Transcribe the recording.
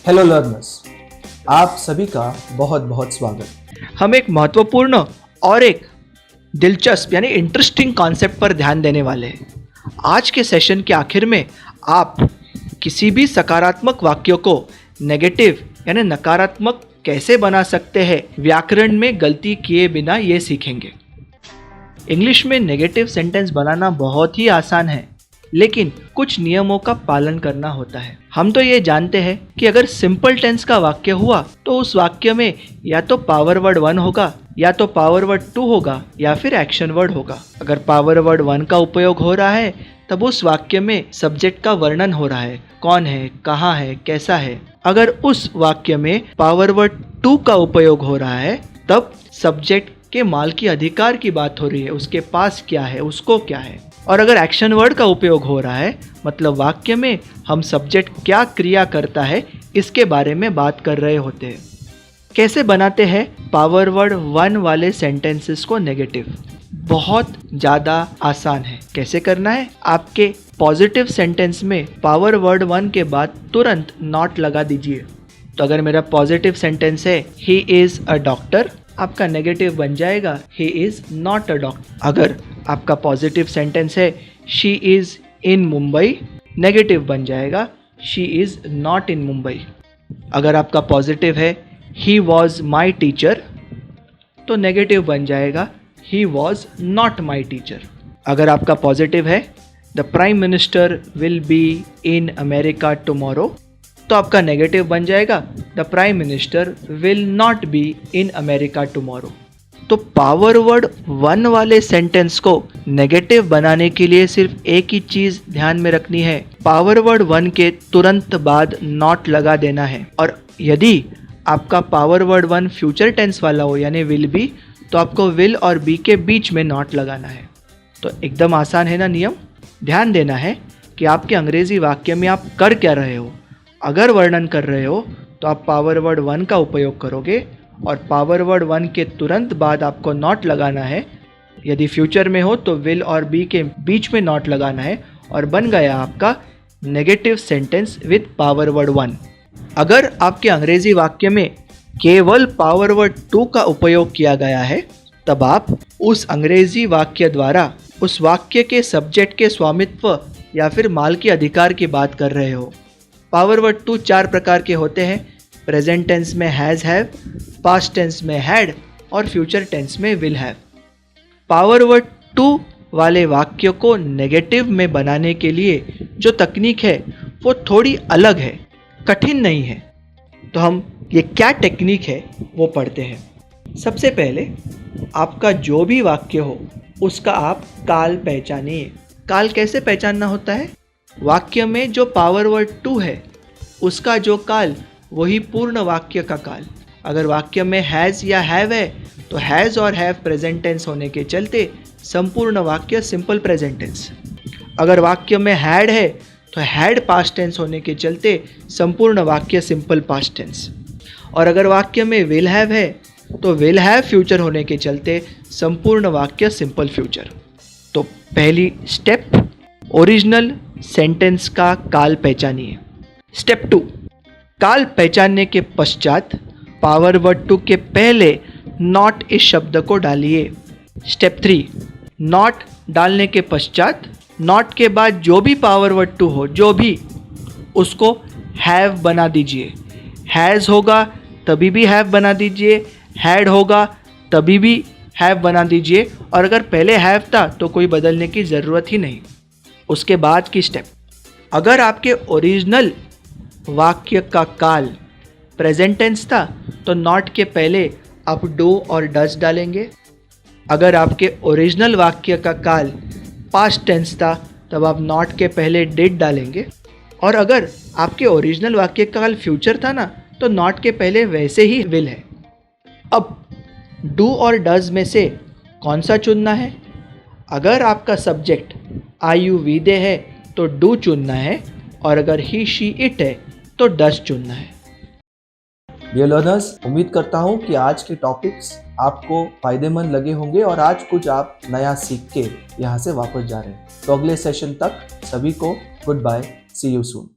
Hello learners, आप सभी का बहुत बहुत स्वागत। हम एक महत्वपूर्ण और एक दिलचस्प यानी इंटरेस्टिंग कॉन्सेप्ट पर ध्यान देने वाले हैं। आज के सेशन के आखिर में आप किसी भी सकारात्मक वाक्य को नेगेटिव यानी नकारात्मक कैसे बना सकते हैं, व्याकरण में गलती किए बिना ये सीखेंगे। इंग्लिश में नेगेटिव सेंटेंस बनाना बहुत ही आसान है, लेकिन कुछ नियमों का पालन करना होता है। हम तो ये जानते हैं कि अगर सिंपल टेंस का वाक्य हुआ तो उस वाक्य में या तो पावर वर्ड 1 होगा, या तो पावर वर्ड 2 होगा, या फिर एक्शन वर्ड होगा। अगर पावर वर्ड 1 का उपयोग हो रहा है तब उस वाक्य में सब्जेक्ट का वर्णन हो रहा है, कौन है, कहाँ है, कैसा है। अगर उस वाक्य में पावर वर्ड 2 का उपयोग हो रहा है तब सब्जेक्ट के मालकी अधिकार की बात हो रही है, उसके पास क्या है, उसको क्या है। और अगर एक्शन वर्ड का उपयोग हो रहा है मतलब वाक्य में हम सब्जेक्ट क्या क्रिया करता है इसके बारे में बात कर रहे होते हैं। कैसे बनाते हैं पावर वर्ड 1 वाले सेंटेंसेस को नेगेटिव? बहुत ज़्यादा आसान है। कैसे करना है? आपके पॉजिटिव सेंटेंस में पावर वर्ड 1 के बाद तुरंत नॉट लगा दीजिए। तो अगर मेरा पॉजिटिव सेंटेंस है ही इज़ अ डॉक्टर, आपका नेगेटिव बन जाएगा he is not a doctor. अगर आपका पॉजिटिव सेंटेंस है she is in Mumbai, negative बन जाएगा she is not in Mumbai. अगर आपका पॉजिटिव है ही वॉज माई टीचर, तो नेगेटिव बन जाएगा he was not my teacher. अगर आपका पॉजिटिव है the prime minister will be in America tomorrow, तो आपका नेगेटिव बन जाएगा the prime minister will not be in America tomorrow. तो पावर वर्ड 1 वाले सेंटेंस को नेगेटिव बनाने के लिए सिर्फ एक ही चीज़ ध्यान में रखनी है, पावर वर्ड 1 के तुरंत बाद नॉट लगा देना है। और यदि आपका पावर वर्ड 1 फ्यूचर टेंस वाला हो यानी विल बी, तो आपको विल और बी के बीच में नॉट लगाना है। तो एकदम आसान है ना नियम? ध्यान देना है कि आपके अंग्रेजी वाक्य में आप कर क्या रहे हो। अगर वर्णन कर रहे हो तो आप पावर वर्ड 1 का उपयोग करोगे और पावर वर्ड 1 के तुरंत बाद आपको नॉट लगाना है। यदि फ्यूचर में हो तो विल और बी के बीच में नॉट लगाना है और बन गया आपका negative sentence with power word 1। अगर आपके अंग्रेजी वाक्य में केवल पावर वर्ड 2 का उपयोग किया गया है तब आप उस अंग्रेजी वाक्य द्वारा उस वाक्य के सब्जेक्ट के स्वामित्व या फिर मालकी अधिकार की बात कर रहे हो। पावर वर्ड 2 4 प्रकार के होते हैं। प्रेजेंट टेंस में हैज़ हैव, पास्ट टेंस में हैड और फ्यूचर टेंस में विल हैव। पावर वर्ड 2 वाले वाक्य को नेगेटिव में बनाने के लिए जो तकनीक है वो थोड़ी अलग है, कठिन नहीं है। तो हम ये क्या टेक्निक है वो पढ़ते हैं। सबसे पहले आपका जो भी वाक्य हो उसका आप काल पहचानिए। काल कैसे पहचानना होता है? वाक्य में जो पावर वर्ड 2 है उसका जो काल वही पूर्ण वाक्य का काल। अगर वाक्य में हैज़ या हैव है तो हैज़ और हैव प्रेजेंट टेंस होने के चलते संपूर्ण वाक्य सिंपल प्रेजेंट टेंस। अगर वाक्य में हैड है तो हैड पास्ट टेंस होने के चलते संपूर्ण वाक्य सिंपल पास्ट टेंस। और अगर वाक्य में विल हैव है तो विल हैव फ्यूचर होने के चलते संपूर्ण वाक्य सिंपल फ्यूचर। तो पहली स्टेप, ओरिजिनल सेंटेंस का काल पहचानिए। स्टेप 2, काल पहचानने के पश्चात पावर वर्ड 2 के पहले नॉट इस शब्द को डालिए। स्टेप 3, नॉट डालने के पश्चात नॉट के बाद जो भी पावर वर्ड 2 हो, जो भी, उसको हैव बना दीजिए। हैज़ होगा तभी भी हैव बना दीजिए, हैड होगा तभी भी हैव बना दीजिए, और अगर पहले हैव था तो कोई बदलने की ज़रूरत ही नहीं। उसके बाद की स्टेप, अगर आपके ओरिजिनल वाक्य का काल प्रेजेंट टेंस था तो नॉट के पहले आप डू और डज डालेंगे। अगर आपके ओरिजिनल वाक्य का काल पास्ट टेंस था तब आप नॉट के पहले डिड डालेंगे। और अगर आपके ओरिजिनल वाक्य का काल फ्यूचर था ना तो नॉट के पहले वैसे ही विल है। अब डू और डज में से कौन सा चुनना है? अगर आपका सब्जेक्ट आई यू वी दे है तो डू चुनना है, और अगर ही शी इट है तो डज चुनना है। डियर लर्नर्स, उम्मीद करता हूँ कि आज के टॉपिक्स आपको फायदेमंद लगे होंगे और आज कुछ आप नया सीख के यहाँ से वापस जा रहे हैं। तो अगले सेशन तक सभी को goodbye, see you soon.